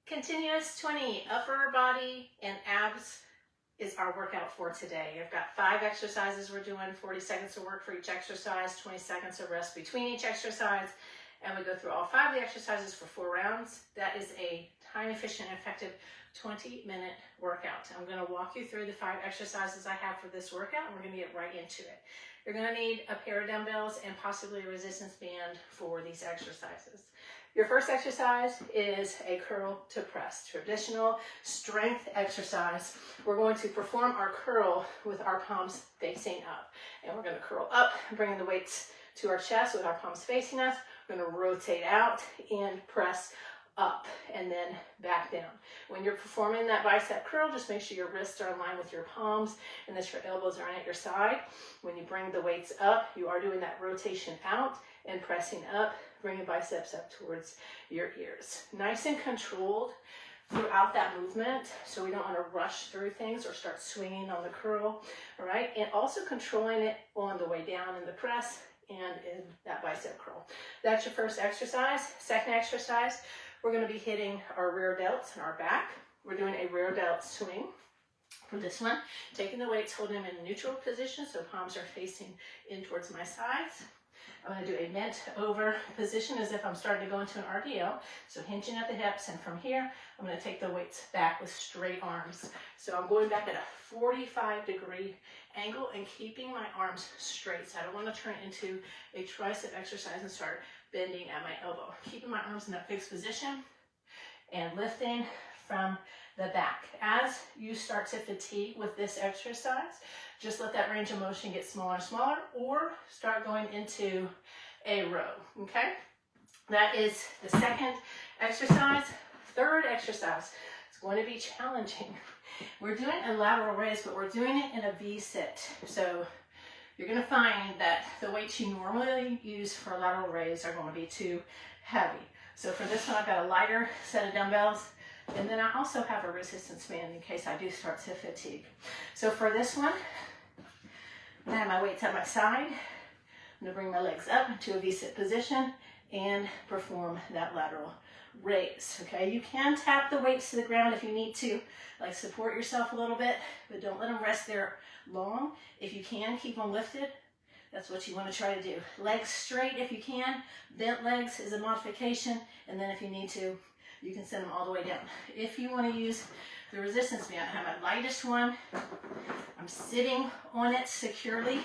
Continuous 20, upper body and abs is our workout for today. I've got 5 exercises we're doing, 40 seconds of work for each exercise, 20 seconds of rest between each exercise, and we go through all 5 of the exercises for 4 rounds. That is a time efficient, effective 20-minute workout. I'm going to walk you through the 5 exercises I have for this workout, and we're going to get right into it. You're going to need a pair of dumbbells and possibly a resistance band for these exercises. Your first exercise is a curl to press, traditional strength exercise. We're going to perform our curl with our palms facing up. And we're going to curl up, bringing the weights to our chest with our palms facing us. We're going to rotate out and press up and then back down. When you're performing that bicep curl, just make sure your wrists are in line with your palms and that your elbows are at your side. When you bring the weights up, you are doing that rotation out and pressing up, bringing biceps up towards your ears. Nice and controlled throughout that movement, so we don't want to rush through things or start swinging on the curl, all right? And also controlling it on the way down in the press and in that bicep curl. That's your first exercise. Second exercise, we're going to be hitting our rear delts and our back. We're doing a rear delt swing. For this one, taking the weights, holding them in a neutral position, so palms are facing in towards my sides. I'm going to do a bent over position as if I'm starting to go into an RDL. So hinging at the hips, and from here, I'm going to take the weights back with straight arms. So I'm going back at a 45-degree angle and keeping my arms straight. So I don't want to turn it into a tricep exercise and start bending at my elbow. Keeping my arms in that fixed position and lifting from the back. As you start to fatigue with this exercise, just let that range of motion get smaller and smaller, or start going into a row, okay? That is the second exercise. Third exercise, it's going to be challenging. We're doing a lateral raise, but we're doing it in a V-sit. So you're going to find that the weights you normally use for a lateral raise are going to be too heavy. So for this one, I've got a lighter set of dumbbells, and then I also have a resistance band in case I do start to fatigue. So for this one, I have my weights at my side. I'm going to bring my legs up into a V-sit position and perform that lateral raise, okay? You can tap the weights to the ground if you need to, like support yourself a little bit, but don't let them rest there long. If you can, keep them lifted. That's what you want to try to do. Legs straight if you can. Bent legs is a modification, and then if you need to, you can send them all the way down. If you want to use the resistance band, I have my lightest one. I'm sitting on it securely,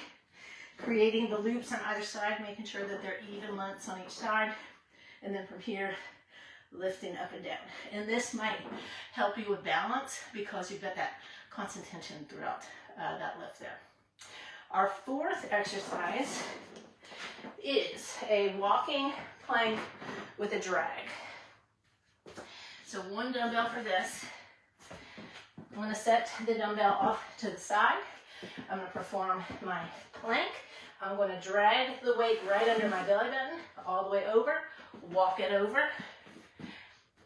creating the loops on either side, making sure that they're even lengths on each side. And then from here, lifting up and down. And this might help you with balance because you've got that constant tension throughout that lift there. Our fourth exercise is a walking plank with a drag. So one dumbbell for this. I'm going to set the dumbbell off to the side. I'm going to perform my plank. I'm going to drag the weight right under my belly button, all the way over, walk it over,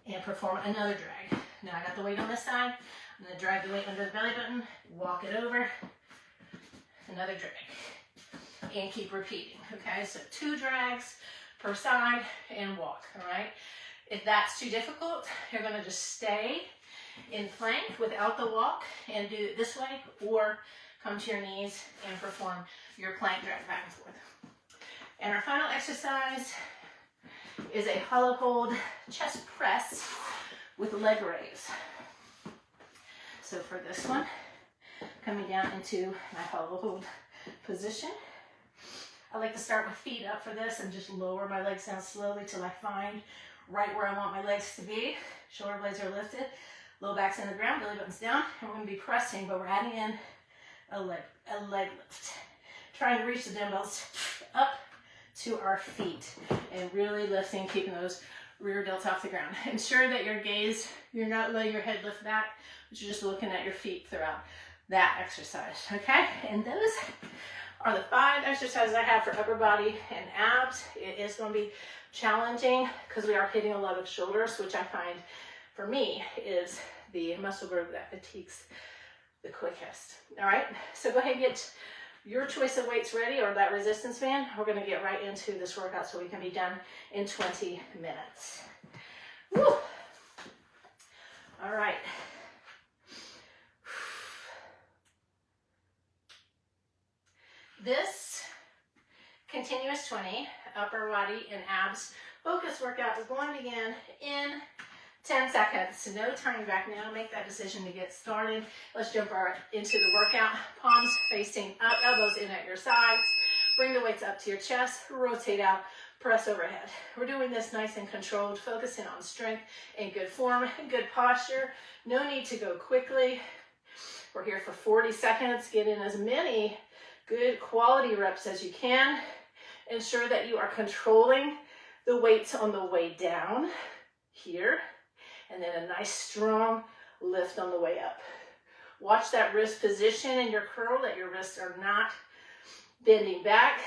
and perform another drag. Now I got the weight on this side. I'm going to drag the weight under the belly button, walk it over, another drag, and keep repeating. Okay, so 2 drags per side and walk, all right? If that's too difficult, you're going to just stay in plank without the walk and do it this way, or come to your knees and perform your plank drag back and forth. And our final exercise is a hollow hold chest press with leg raise. So for this one, coming down into my hollow hold position. I like to start with feet up for this and just lower my legs down slowly till I find right where I want my legs to be. Shoulder blades are lifted, low back's in the ground, belly button's down, and we're going to be pressing, but we're adding in a leg lift. Trying to reach the dumbbells up to our feet and really lifting, keeping those rear delts off the ground. Ensure that your gaze, you're not letting your head lift back, but you're just looking at your feet throughout that exercise, okay? And those are the 5 exercises I have for upper body and abs. It is going to be challenging because we are hitting a lot of shoulders, which I find for me is the muscle group that fatigues the quickest. All right, so go ahead and get your choice of weights ready, or that resistance band. We're going to get right into this workout so we can be done in 20 minutes. Woo. This continuous 20 upper body and abs focus workout is going to begin in 10 seconds. No turning back now. Make that decision to get started. Let's jump right into the workout. Palms facing up, elbows in at your sides. Bring the weights up to your chest. Rotate out, press overhead. We're doing this nice and controlled, focusing on strength and good form, good posture. No need to go quickly. We're here for 40 seconds. Get in as many good quality reps as you can. Ensure that you are controlling the weights on the way down here. And then a nice strong lift on the way up. Watch that wrist position in your curl, that your wrists are not bending back.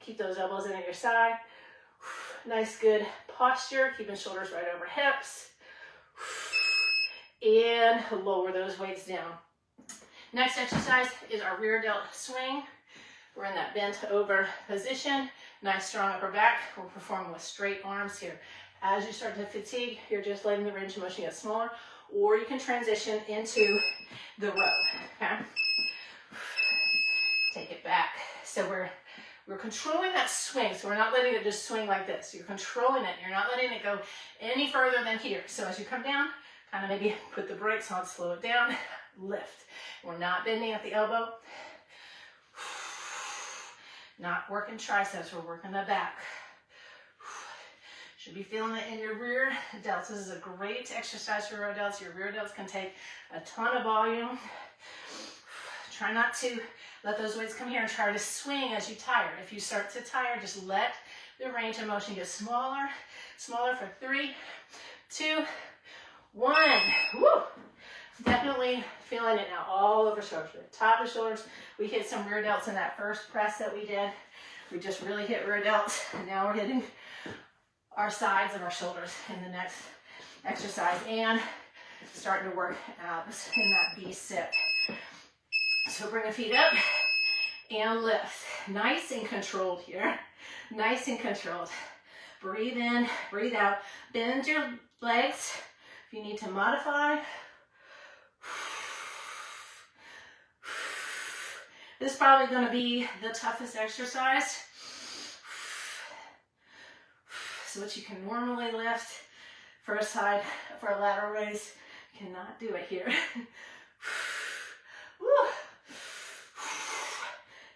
Keep those elbows in at your side. Nice, good posture. Keeping shoulders right over hips. And lower those weights down. Next exercise is our rear delt swing. We're in that bent over position. Nice strong upper back. We're performing with straight arms here. As you start to fatigue, you're just letting the range of motion get smaller, or you can transition into the row, okay? Take it back. So we're controlling that swing, so we're not letting it just swing like this. You're controlling it. You're not letting it go any further than here. So as you come down, kind of maybe put the brakes on, slow it down, lift. We're not bending at the elbow. Not working triceps, we're working the back. Should be feeling it in your rear delts. This is a great exercise for rear delts. Your rear delts can take a ton of volume. Try not to let those weights come here and try to swing as you tire. If you start to tire, just let the range of motion get smaller. Smaller for 3, 2, 1. Woo! Definitely feeling it now all over shoulders. Top of shoulders. We hit some rear delts in that first press that we did. We just really hit rear delts. And now we're hitting our sides of our shoulders in the next exercise. And starting to work abs in that V sit. So bring the feet up and lift. Nice and controlled here. Nice and controlled. Breathe in, breathe out. Bend your legs if you need to modify. This is probably going to be the toughest exercise. So what you can normally lift for a side, for a lateral raise, cannot do it here.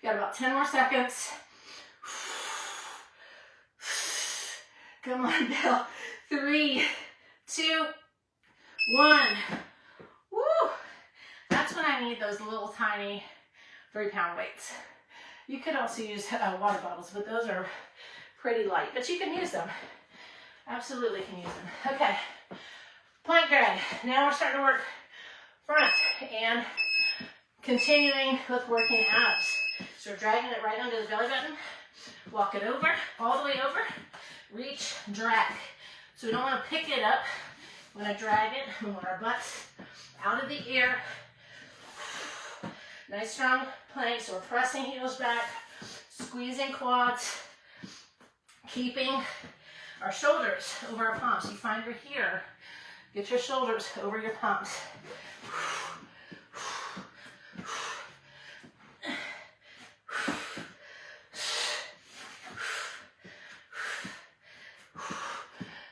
Got about 10 more seconds. Come on, Bill. 3, 2, 1. Woo! That's when I need those little tiny 3-pound weights. You could also use water bottles, but those are pretty light, but you can use them. Absolutely can use them. Okay, plank drag. Now we're starting to work front and continuing with working abs. So we're dragging it right under the belly button. Walk it over, all the way over. Reach, drag. So we don't want to pick it up. We want to drag it. We want our butts out of the air. Nice strong plank, so we're pressing heels back, squeezing quads, keeping our shoulders over our palms. You find your here, get your shoulders over your palms.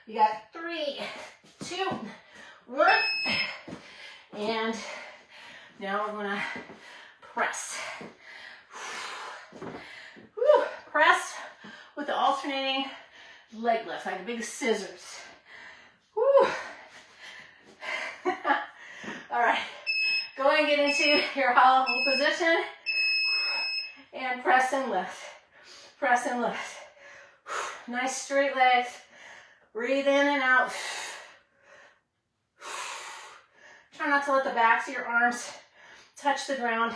You got 3, 2, 1, and now we're gonna press. Whew. Press with the alternating leg lift, like big scissors. Whew. All right, go and get into your hollow position and press and lift. Press and lift. Nice straight legs. Breathe in and out. Try not to let the backs of your arms touch the ground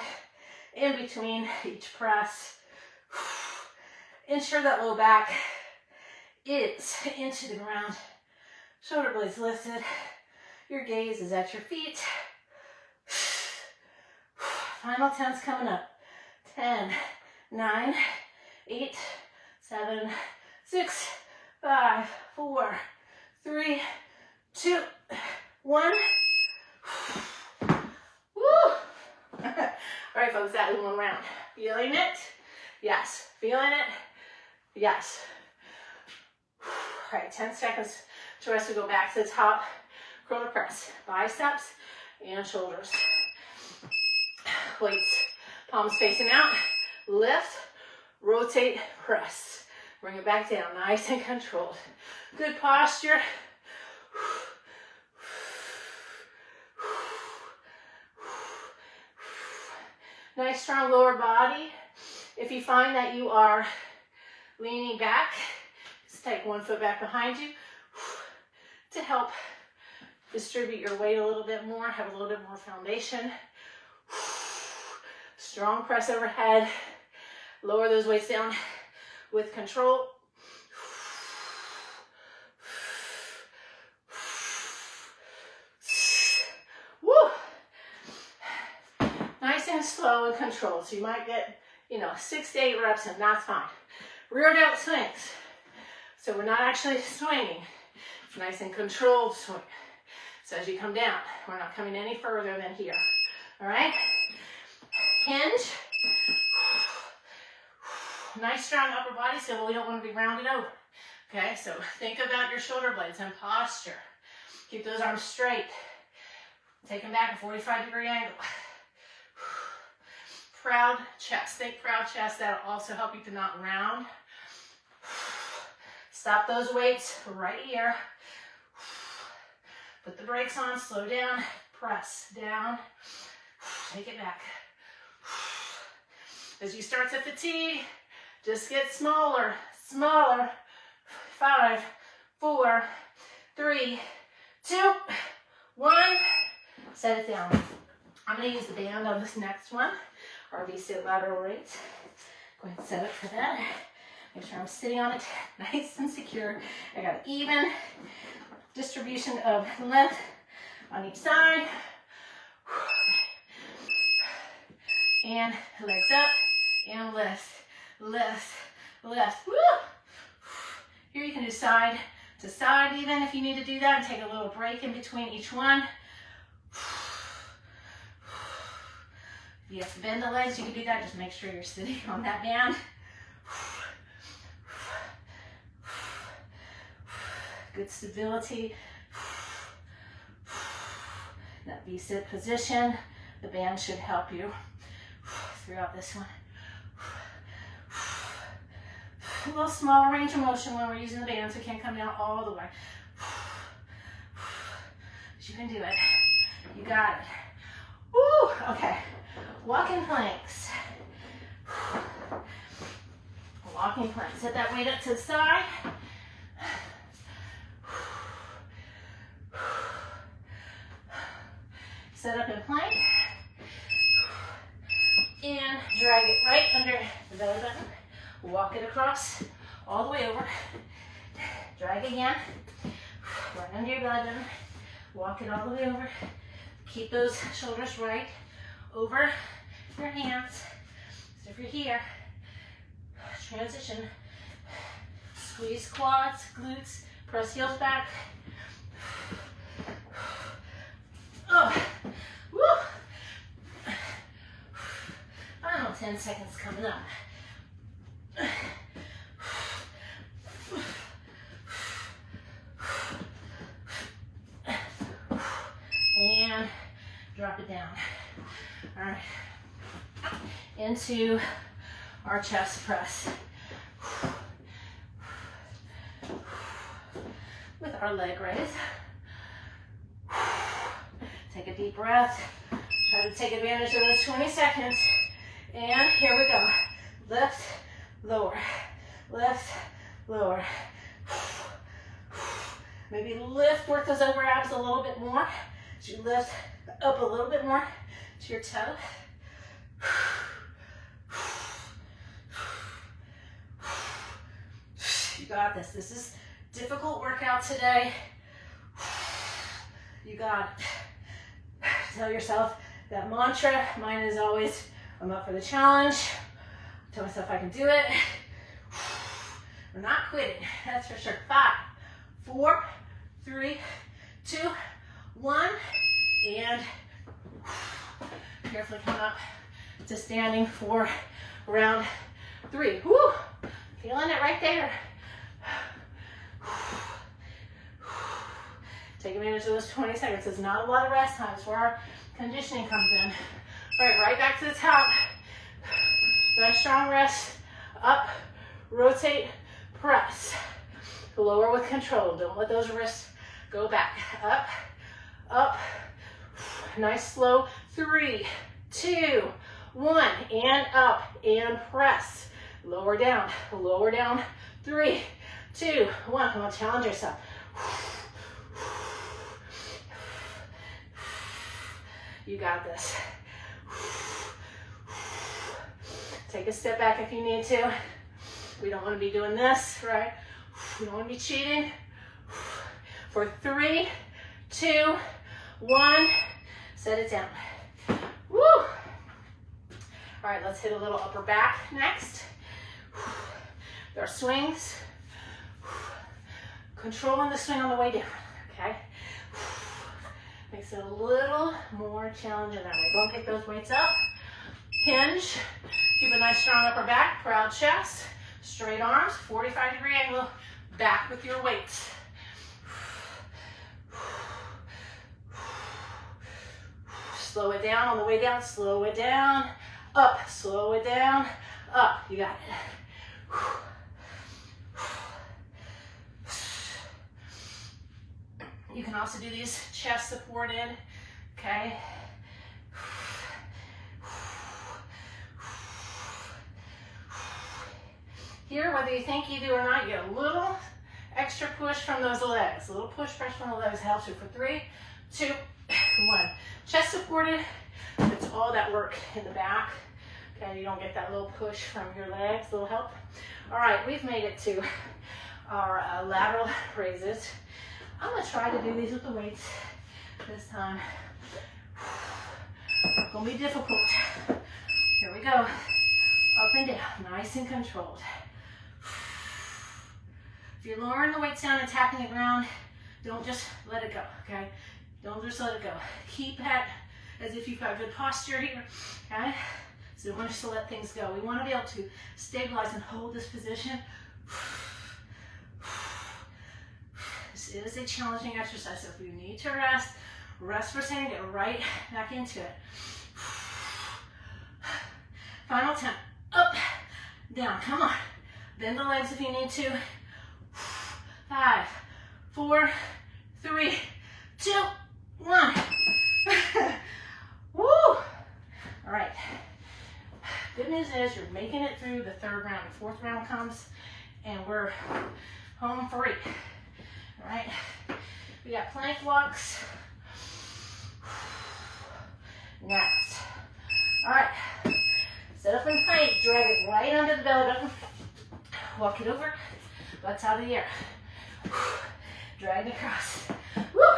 in between each press. Ensure that low back is into the ground. Shoulder blades lifted. Your gaze is at your feet. Final 10's coming up. 10, 9, 8, 7, 6, 5, 4, 3, 2, 1. Woo! All right, folks, that is one round. Feeling it? Yes. Feeling it? Yes. All right, 10 seconds to rest. We go back to the top, curl the press, biceps and shoulders. Weights, palms facing out, lift, rotate, press. Bring it back down, nice and controlled. Good posture. Nice strong lower body. If you find that you are leaning back, just take one foot back behind you to help distribute your weight a little bit more, have a little bit more foundation. Strong press overhead. Lower those weights down with control. Woo! Nice and slow and controlled. So you might get, 6 to 8 reps, and that's fine. Rear delt swings. So we're not actually swinging. It's nice and controlled swing. So as you come down, we're not coming any further than here. All right? Hinge. Nice strong upper body, so we don't want to be rounded over. Okay, so think about your shoulder blades and posture. Keep those arms straight. Take them back a 45-degree angle. Proud chest. Think proud chest. That'll also help you to not round. Stop those weights right here. Put the brakes on. Slow down. Press down. Take it back. As you start to fatigue, just get smaller, smaller. 5, 4, 3, 2, 1. Set it down. I'm going to use the band on this next one. RV sit lateral raise. Go ahead and set up for that. Make sure I'm sitting on it nice and secure. I got an even distribution of length on each side. And legs up and lift, lift, lift. Woo! Here you can do side to side even if you need to do that, and take a little break in between each one. If you have to bend the legs, you can do that. Just make sure you're sitting on that band. Good stability. That V-sit position. The band should help you throughout this one. A little smaller range of motion when we're using the band, so it can't come down all the way. But you can do it. You got it. Woo! Okay. Walking planks. Walking planks. Set that weight up to the side. Set up in plank. And drag it right under the belly button. Walk it across all the way over. Drag again. Right under your belly button. Walk it all the way over. Keep those shoulders right over your hands. So if you're here, transition. Squeeze quads, glutes, press heels back. Oh, woo! Final 10 seconds coming up. And drop it down. All right. Into our chest press. With our leg raise. Take a deep breath. Try to take advantage of those 20 seconds. And here we go. Lift, lower, lift, lower. Maybe lift, work those over abs a little bit more. As you lift up a little bit more to your toe. You got this. This is difficult workout today. You got it. Tell yourself that mantra. Mine is always, I'm up for the challenge. Tell myself I can do it. We're not quitting, that's for sure. 5, 4, 3, 2, 1, and carefully come up to standing for round 3. Woo! Feeling it right there. Take advantage of those 20 seconds. There's not a lot of rest times where our conditioning comes in. All right, right back to the top. Nice strong rest. Up, rotate, press. Lower with control. Don't let those wrists go back. Up, up. Nice slow. 3, 2, 1. And up and press. Lower down, 3, 2, 1. Come on, challenge yourself. You got this. Take a step back if you need to. We don't want to be doing this, right? We don't want to be cheating. For 3, 2, 1. Set it down. Woo! All right, let's hit a little upper back next. There are swings. Controlling the swing on the way down, okay? Makes it a little more challenging that way. Don't pick those weights up. Hinge. Keep a nice strong upper back. Proud chest. Straight arms. 45-degree angle. Back with your weights. Slow it down on the way down. Slow it down. Up. Slow it down. Up. You got it. You can also do these chest supported, okay? Here, whether you think you do or not, you get a little extra push from those legs. A little push press from the legs helps you for 3, 2, 1. Chest supported, it's all that work in the back. Okay, you don't get that little push from your legs, a little help. All right, we've made it to our lateral raises. I'm gonna try to do these with the weights this time. It's gonna be difficult. Here we go. Up and down, nice and controlled. If you're lowering the weights down and tapping the ground, don't just let it go, okay? Don't just let it go. Keep that as if you've got good posture here, okay? So we want us to let things go. We want to be able to stabilize and hold this position. This is a challenging exercise, so if you need to rest, rest for a second, get right back into it. Final 10. Up, down, come on. Bend the legs if you need to. 5, 4, 3, 2, 1. Woo! All right. Good news is you're making it through the 3rd round. The 4th round comes, and we're home free. All right. We got plank walks. Next. All right. Set up in plank. Drag it right under the belly button. Walk it over. Butts out of the air. Drag it across. Woo!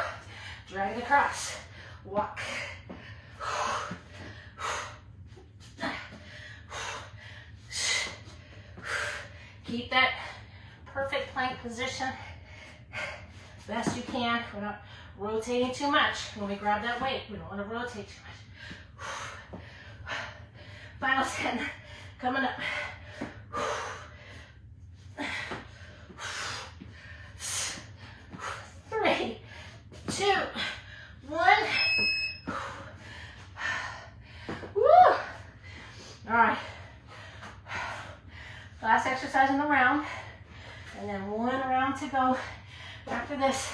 Drag it across. Walk. Keep that perfect plank position best you can. We're not rotating too much. When we grab that weight, we don't want to rotate too much. Final 10 coming up. 3, 2, 1. Woo! All right. Last exercise in the round, and then 1 round to go after this.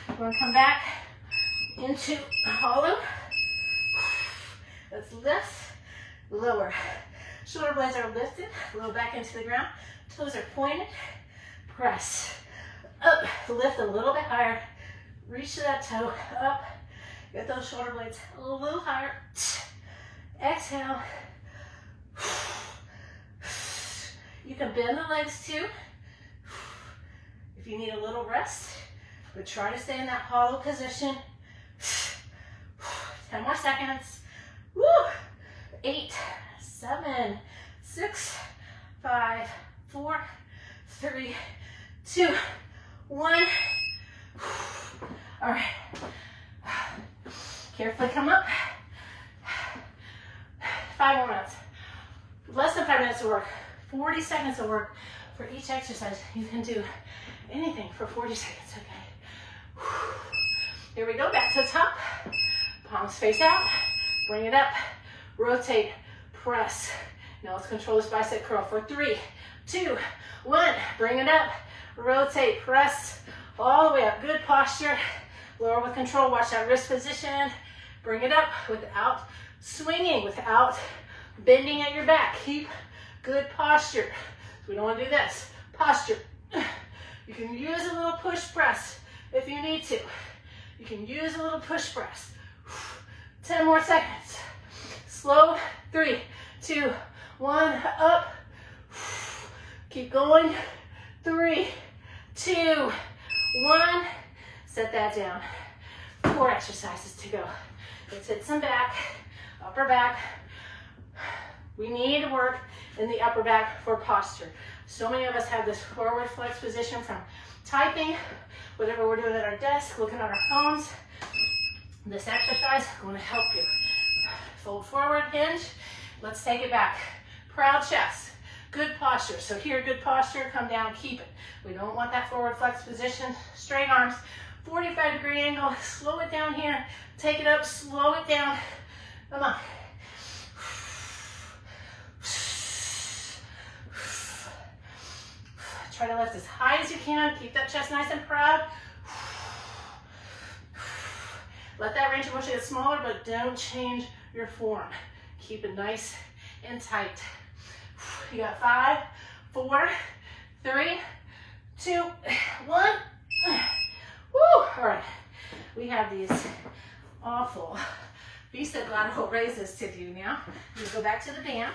We're going to come back into hollow. Let's lift, lower. Shoulder blades are lifted, low back into the ground. Toes are pointed. Press. Up, lift a little bit higher. Reach to that toe, up. Get those shoulder blades a little higher. Exhale. You can bend the legs too if you need a little rest, but try to stay in that hollow position. 10 more seconds. Woo! 8, 7, 6, 5, 4, 3, 2, 1. All right. Carefully come up. 5 more minutes. Less than 5 minutes of work. 40 seconds of work for each exercise. You can do anything for 40 seconds, okay? Here we go, back to the top. Palms face out. Bring it up. Rotate, press. Now let's control this bicep curl for 3, 2, 1. Bring it up. Rotate, press. All the way up. Good posture. Lower with control. Watch that wrist position. Bring it up without swinging, without bending at your back. Keep good posture. We don't want to do this. Posture. You can use a little push press if you need to. You can use a little push press. 10 more seconds. Slow. 3, 2, 1. Up. Keep going. 3, 2, 1. Set that down. 4 exercises to go. Let's hit some back, upper back. We need to work in the upper back for posture. So many of us have this forward flex position from typing, whatever we're doing at our desk, looking at our phones. This exercise is going to help you. Fold forward, hinge. Let's take it back. Proud chest. Good posture. So here, good posture. Come down, keep it. We don't want that forward flex position. Straight arms. 45-degree angle. Slow it down here. Take it up. Slow it down. Come on. Try to lift as high as you can. Keep that chest nice and proud. Let that range of motion get smaller, but don't change your form. Keep it nice and tight. You got 5, 4, 3, 2, 1. Woo! All right. We have these awful bicep lateral raises to do now. You go back to the band.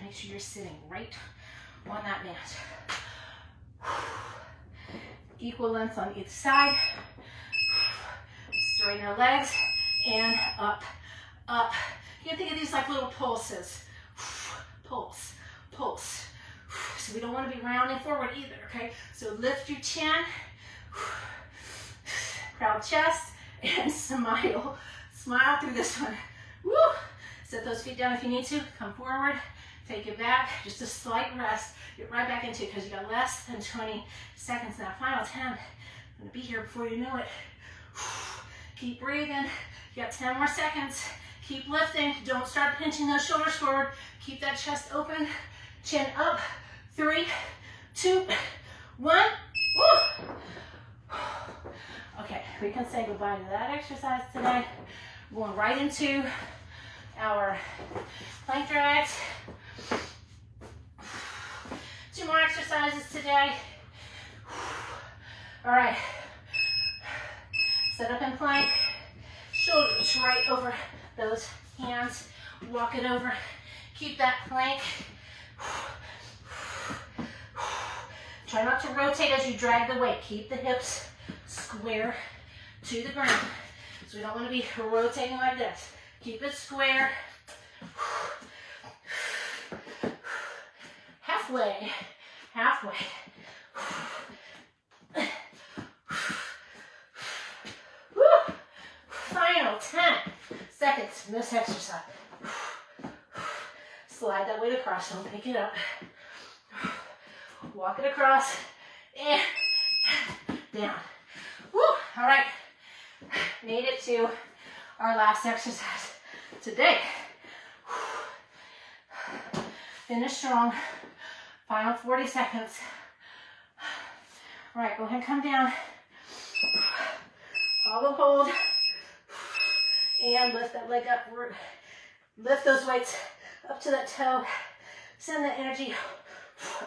Make sure you're sitting right on that mat. Equal length on each side. Straighten your legs and up, up. You can think of these like little pulses. Pulse, pulse. So we don't want to be rounding forward either, okay? So lift your chin, proud chest, and smile. Smile through this one. Woo! Set those feet down if you need to. Come forward, take it back. Just a slight rest. Get right back into it because you got less than 20 seconds now. Final 10. I'm going to be here before you know it. Keep breathing. You got 10 more seconds. Keep lifting. Don't start pinching those shoulders forward. Keep that chest open. Chin up. 3, 2, 1. Woo! Okay, we can say goodbye to that exercise today. We're going right into our plank drags. 2 more exercises today. All right. Set up in plank. Shoulders right over those hands. Walk it over. Keep that plank. Try not to rotate as you drag the weight. Keep the hips square to the ground. So we don't want to be rotating like this. Keep it square. Halfway. Halfway. Woo. Final 10 seconds in this exercise. Slide that weight across. Don't pick it up. Walk it across and down. Woo. All right. Made it to our last exercise today. Finish strong. Final 40 seconds. All right, go ahead and come down. Follow hold. And lift that leg upward. Lift those weights up to that toe. Send that energy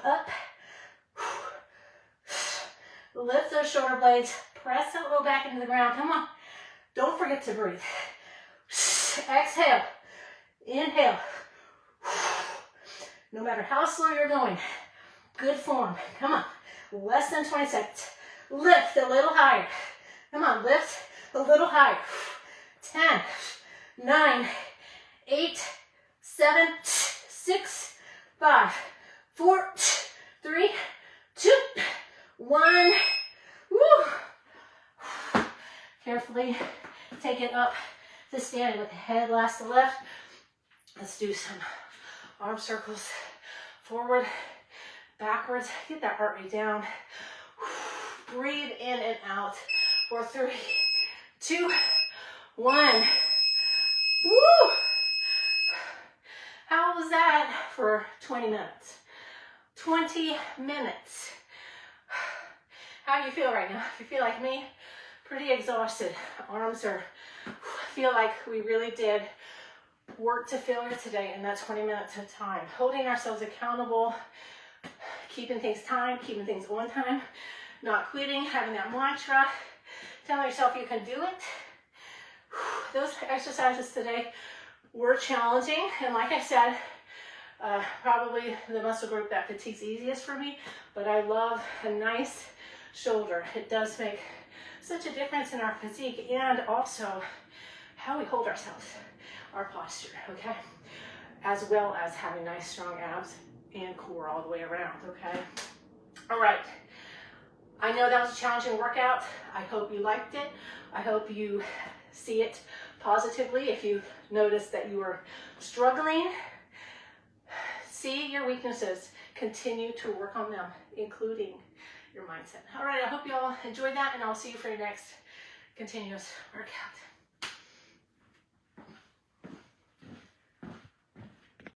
up. Lift those shoulder blades. Press that low back into the ground. Come on. Don't forget to breathe. Exhale. Inhale. No matter how slow you're going, good form. Come on. Less than 20 seconds. Lift a little higher. Come on, lift a little higher. 10, 9, 8, 7, 6, 5, 4, 3, 2, 1. Woo. Carefully take it up to standing with the head last to left. Let's do some arm circles, forward, backwards. Get that heart rate down. Breathe in and out for 3, 2, 1. Woo! How was that for 20 minutes? 20 minutes. How do you feel right now? If you feel like me, pretty exhausted. Arms are, feel like we really did work to failure today in that 20 minutes of time. Holding ourselves accountable, keeping things time, keeping things on time, not quitting, having that mantra, telling yourself you can do it. Those exercises today were challenging, and like I said, probably the muscle group that fatigues easiest for me, but I love a nice shoulder. It does make such a difference in our physique and also how we hold ourselves, our posture, okay? As well as having nice strong abs and core all the way around, okay? All right. I know that was a challenging workout. I hope you liked it. I hope you see it positively. If you notice that you are struggling, see your weaknesses. Continue to work on them, including your mindset. All right, I hope you all enjoyed that, and I'll see you for your next continuous workout.